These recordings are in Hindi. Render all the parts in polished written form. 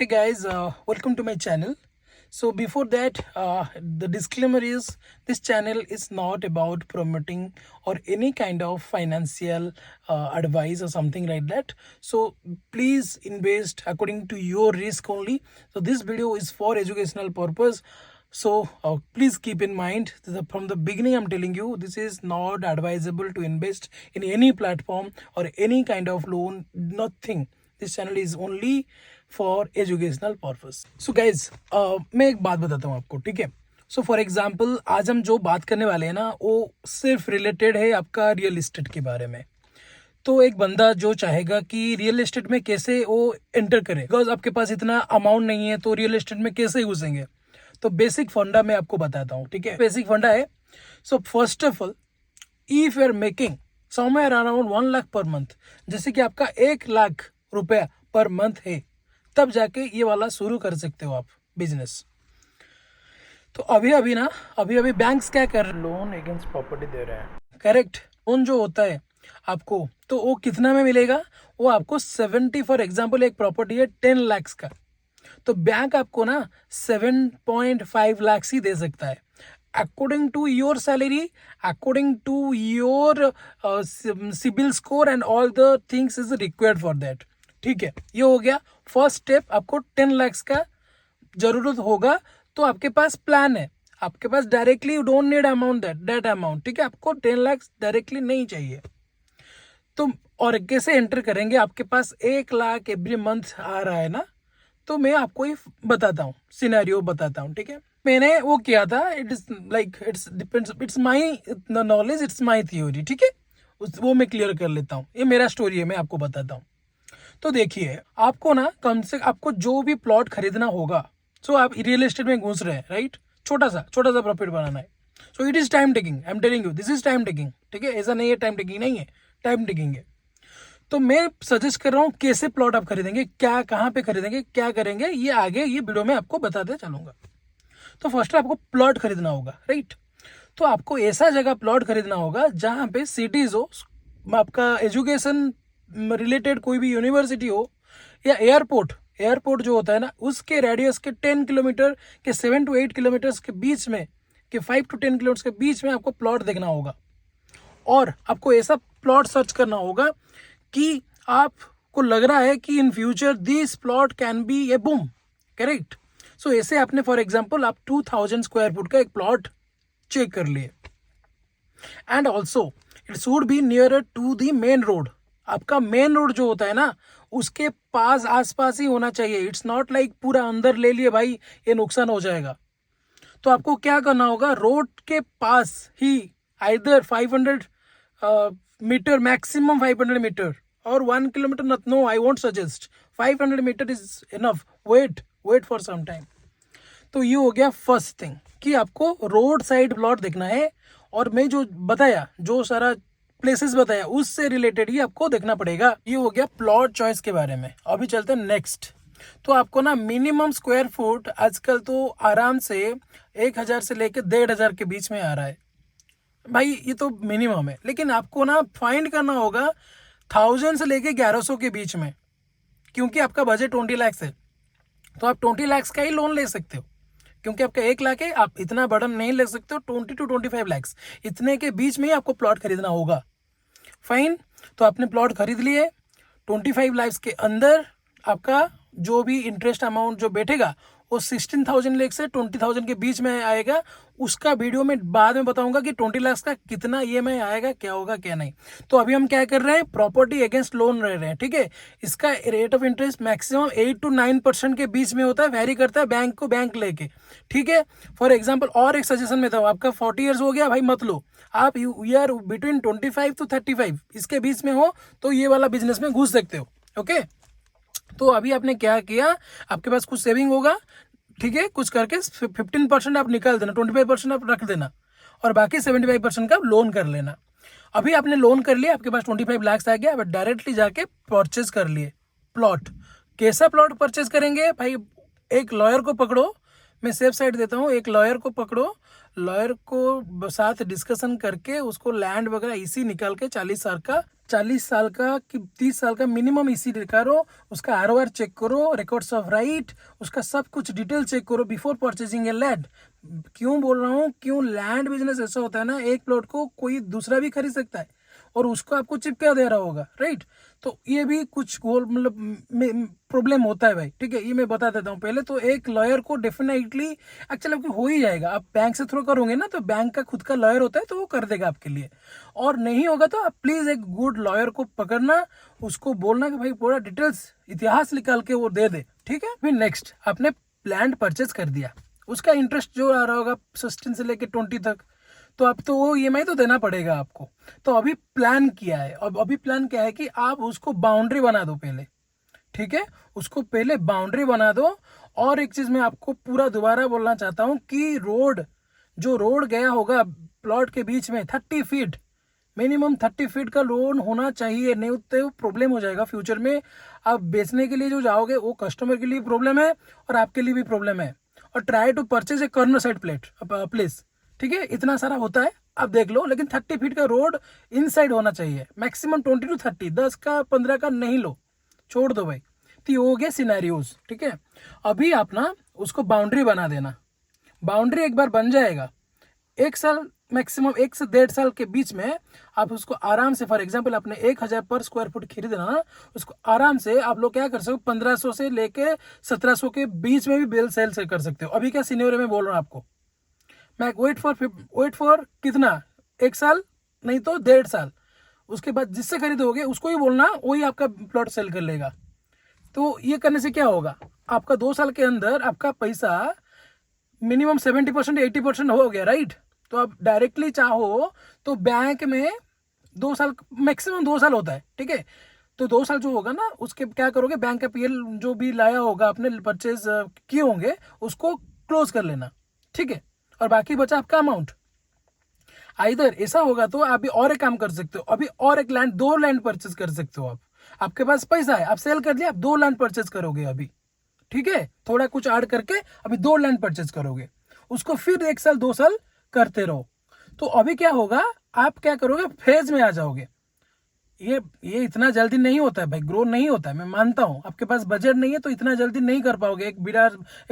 Hey guys, welcome to my channel. So before that, the disclaimer is this channel is not about promoting or any kind of financial advice or something like that. So please invest according to your risk only. So this video is for educational purpose. So please keep in mind that from the beginning I'm telling you this is not advisable to invest in any platform or any kind of loan, nothing. This channel is only for educational purpose. So guys मैं एक बात बताता हूँ आपको, ठीक है. सो फॉर एग्जांपल आज हम जो बात करने वाले हैं ना वो सिर्फ रिलेटेड है आपका रियल एस्टेट के बारे में. तो एक बंदा जो चाहेगा कि रियल एस्टेट में कैसे वो एंटर करे, बिकॉज आपके पास इतना अमाउंट नहीं है तो रियल एस्टेट में कैसे घुसेंगे. तो बेसिक फंडा मैं आपको बताता हूँ, ठीक है. बेसिक फंडा है. So first of all, if you are making somewhere around 1 lakh per month, जैसे कि आपका 1 लाख रुपया पर मंथ है, तब जाके ये वाला शुरू कर सकते हो आप बिजनेस. तो अभी बैंक्स क्या कर रहे हैं, लोन अगेंस्ट प्रॉपर्टी दे रहे हैं. करेक्ट. लोन जो होता है आपको, तो वो कितना में मिलेगा, वो आपको 70, फॉर एग्जांपल एक प्रॉपर्टी है 10 लाख का, तो बैंक आपको ना 7.5 लाख ही दे सकता है according to your salary, according to your CIBIL score and all the things is required for that. ठीक है, ये हो गया फर्स्ट स्टेप. आपको 10 लाख का जरूरत होगा तो आपके पास प्लान है, आपके पास directly you don't need amount that amount, ठीक है. आपको 10 लाख डायरेक्टली नहीं चाहिए. तो और कैसे एंटर करेंगे, आपके पास 1 लाख एवरी मंथ आ रहा है ना, तो मैं आपको ये बताता हूँ, सिनेरियो बताता हूँ, ठीक है. मैंने वो किया था, it is like it's depends, it's my knowledge, it's my theory, ठीक है. वो मैं क्लियर कर लेता हूँ, ये मेरा स्टोरी है, मैं आपको बताता हूँ. तो देखिए, आपको ना कम से आपको जो भी प्लॉट खरीदना होगा, सो आप रियल एस्टेट में घुस रहे हैं, राइट. छोटा सा प्रॉफिट बनाना है. So it is time taking, I am telling you, this is time taking, ठीक है. ऐसा नहीं है टाइम टेकिंग नहीं है, टाइम टेकिंग है. तो मैं सजेस्ट कर रहा हूँ कैसे प्लॉट आप खरीदेंगे, क्या कहाँ पे खरीदेंगे, क्या करेंगे, ये आगे ये वीडियो में आपको बताते चलूंगा. तो फर्स्ट आपको प्लॉट खरीदना होगा, राइट. तो आपको ऐसा जगह प्लॉट खरीदना होगा जहाँ पे सिटीज हो, आपका एजुकेशन रिलेटेड कोई भी यूनिवर्सिटी हो, या एयरपोर्ट जो होता है ना, उसके रेडियस के 10 किलोमीटर के 7 to 8 किलोमीटर्स के बीच में, के 5 to 10 किलोमीटर के बीच में आपको प्लॉट देखना होगा. और आपको ऐसा प्लॉट सर्च करना होगा कि आपको लग रहा है कि in future this plot can be a boom, correct. So ऐसे आपने फॉर एग्जांपल आप 2000 स्क्वायर फुट का एक प्लॉट चेक कर लिए. And also it should be nearer to the main road. आपका मेन रोड जो होता है ना, उसके पास आसपास ही होना चाहिए. इट्स नॉट लाइक पूरा अंदर ले लिए भाई, ये नुकसान हो जाएगा. तो आपको क्या करना होगा, रोड के पास ही आइदर 500 मीटर, मैक्सिमम 500 मीटर और 1 kilometre, no I won't suggest, 500 metre is enough. Wait for some time. तो ये हो गया फर्स्ट थिंग कि आपको रोड साइड प्लॉट देखना है. और मैं जो बताया, जो सारा प्लेसेस बताया, उससे रिलेटेड ही आपको देखना पड़ेगा. ये हो गया प्लॉट चॉइस के बारे में. अभी चलते हैं नेक्स्ट. तो आपको ना मिनिमम स्क्वायर फुट आजकल तो आराम से 1000 से लेके 1500 के बीच में आ रहा है भाई, ये तो मिनिमम है. लेकिन आपको ना फाइंड करना होगा 1000 से लेके 1100 के बीच में, क्योंकि आपका बजट 20 लाख है. तो आप 20 लाख का ही लोन ले सकते हो, क्योंकि आपका 1 लाख है, आप इतना बर्डन नहीं ले सकते हो. 20 to 25 लाख इतने के बीच में ही आपको प्लॉट खरीदना होगा. फाइन. तो आपने प्लॉट खरीद लिए, 25 लाख के अंदर आपका जो भी इंटरेस्ट अमाउंट जो बैठेगा वो 16,000 लाख से 20,000 के बीच में आएगा. उसका वीडियो में बाद में बताऊंगा कि 20 लाख का कितना EMI आएगा, क्या होगा क्या नहीं. तो अभी हम क्या कर रहे हैं, प्रॉपर्टी अगेंस्ट लोन रह रहे हैं, ठीक है. इसका rate of interest maximum 8 to 9% के बीच में होता है, वेरी करता है बैंक को बैंक लेके, ठीक है. फॉर एग्जाम्पल और एक सजेशन में था, आपका 40 ईयर्स हो गया भाई, मत लो. आप यू आर बिटवीन 25 to 35 इसके बीच में हो तो ये वाला बिजनेस में घुस सकते हो, ओके. तो अभी आपने क्या किया, आपके पास कुछ सेविंग होगा, ठीक है, कुछ करके 15% आप निकाल देना, 25% आप रख देना, और बाकी 75% का लोन कर लेना. अभी आपने लोन कर लिया, आपके पास 25 लाख आ गया, अब डायरेक्टली जाके परचेज कर लिए प्लॉट. कैसा प्लॉट परचेज करेंगे भाई, एक लॉयर को पकड़ो, मैं सेफ साइड देता हूँ, एक लॉयर को पकड़ो, लॉयर को साथ डिस्कशन करके उसको लैंड वगैरह इसी निकाल के 40 साल का कि 30 साल का मिनिमम इसी करो, उसका आरओआर चेक करो, रिकॉर्ड्स ऑफ राइट, उसका सब कुछ डिटेल चेक करो बिफोर परचेजिंग ए लैंड। क्यों बोल रहा हूँ, क्यों लैंड बिजनेस ऐसा होता है ना, एक प्लॉट को कोई दूसरा भी खरीद सकता है और उसको आपको चिपका दे रहा होगा, राइट। तो ये भी कुछ गोल मतलब प्रॉब्लम होता है भाई, ठीक है। ये मैं बता देता हूँ पहले। तो एक लॉयर को डेफिनेटली एक्चुअली आपको हो ही जाएगा। आप बैंक से थ्रू करोगे ना, तो बैंक का खुद का लॉयर होता है, तो वो कर देगा आपके लिए। और नहीं होगा तो आप प्लीज एक गुड लॉयर को पकड़ना, उसको बोलना कि भाई पूरा डिटेल्स इतिहास निकाल के वो दे दे, ठीक है। फिर नेक्स्ट, आपने लैंड परचेज कर दिया, उसका इंटरेस्ट जो आ रहा होगा 16 से लेके 20 तक, तो अब तो वो ईएमआई तो देना पड़ेगा आपको। तो अभी प्लान किया है, अब अभी प्लान क्या है कि आप उसको बाउंड्री बना दो पहले, ठीक है। उसको पहले बाउंड्री बना दो। और एक चीज मैं आपको पूरा दोबारा बोलना चाहता हूं कि जो रोड गया होगा प्लॉट के बीच में 30 फीट, मिनिमम 30 फीट का रोड होना चाहिए, नहीं तो प्रॉब्लम हो जाएगा फ्यूचर में। आप बेचने के लिए जो जाओगे वो कस्टमर के लिए प्रॉब्लम है और आपके लिए भी प्रॉब्लम है। और try to purchase a corner side place, ठीक है। इतना सारा होता है, आप देख लो, लेकिन 30 फीट का रोड इनसाइड होना चाहिए। मैक्सिमम 20 to 30, 10 का 15 का नहीं लो, छोड़ दो भाई। तो ये हो गया सिनेरियोज, ठीक है। अभी आप ना उसको बाउंड्री बना देना। बाउंड्री एक बार बन जाएगा, 1 साल मैक्सिमम 1 से 1.5 साल के बीच में आप उसको आराम से, फॉर एग्जांपल आपने 1000 पर स्क्वायर फुट खरीदना ना, उसको आराम से आप लोग क्या कर सकते हो, 1500 से लेके 1700 के बीच में भी बेल सेल से कर सकते हो। अभी क्या सिनेरियो में बोल रहा हूँ आपको मैं, वेट फॉर कितना, 1 साल नहीं तो 1.5 साल, उसके बाद जिससे खरीदोगे उसको ही बोलना, वही आपका प्लॉट सेल कर लेगा। तो ये करने से क्या होगा, आपका 2 साल के अंदर आपका पैसा मिनिमम 70% 80% हो गया, राइट। तो आप डायरेक्टली चाहो तो बैंक में 2 साल, मैक्सिमम 2 साल होता है, ठीक है। तो 2 साल जो होगा ना, उसके क्या करोगे, बैंक का पीएल जो भी लाया होगा आपने परचेज किए होंगे उसको क्लोज कर लेना, ठीक है। और बाकी बचा आपका अमाउंट। आइदर ऐसा होगा तो आप भी और एक काम कर सकते हो, अभी और एक लैंड, 2 लैंड परचेज कर सकते हो आप। आपके पास पैसा है, आप सेल कर दिया, आप 2 लैंड परचेज करोगे अभी, ठीक है। थोड़ा कुछ ऐड करके अभी 2 लैंड परचेज करोगे, उसको फिर 1 साल 2 साल करते रहो। तो अभी क्या होगा, आप क्या करोगे, फेज में आ जाओगे। ये इतना जल्दी नहीं होता है भाई, ग्रो नहीं होता है, मैं मानता हूँ आपके पास बजट नहीं है तो इतना जल्दी नहीं कर पाओगे। एक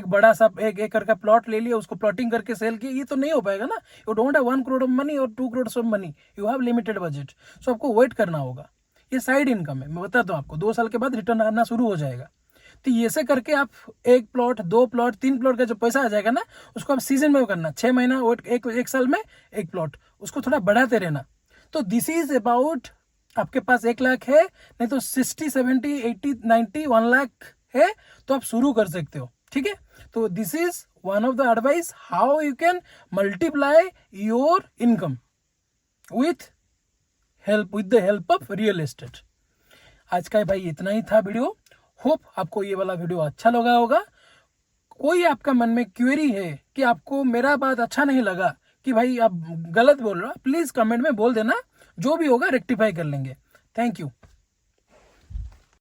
बड़ा सा 1 एकड़ का प्लॉट ले लिया, उसको प्लॉटिंग करके सेल किया, ये तो नहीं हो पाएगा ना। You don't have 1 crore of money और 2 crore of money, you have limited budget. So आपको वेट करना होगा। ये साइड इनकम है, मैं बताता हूँ आपको, 2 साल के बाद रिटर्न आना शुरू हो जाएगा। तो ये से करके आप 1 प्लॉट 2 प्लॉट 3 प्लॉट का जो पैसा आ जाएगा ना, उसको आप सीजन में करना, 6 महीना एक साल में 1 प्लॉट, उसको थोड़ा बढ़ाते रहना। तो दिस इज अबाउट, आपके पास 1 लाख है, नहीं तो 60 70 80 90 1 लाख है, तो आप शुरू कर सकते हो, ठीक है। तो this is one of the advice how you can multiply your income with the help of real estate. आज का भाई इतना ही था वीडियो। होप आपको ये वाला वीडियो अच्छा लगा होगा। कोई आपका मन में क्वेरी है कि आपको मेरा बात अच्छा नहीं लगा, कि भाई आप गलत बोल रहे हो, प्लीज कमेंट में बोल देना, जो भी होगा रेक्टिफाई कर लेंगे। Thank you.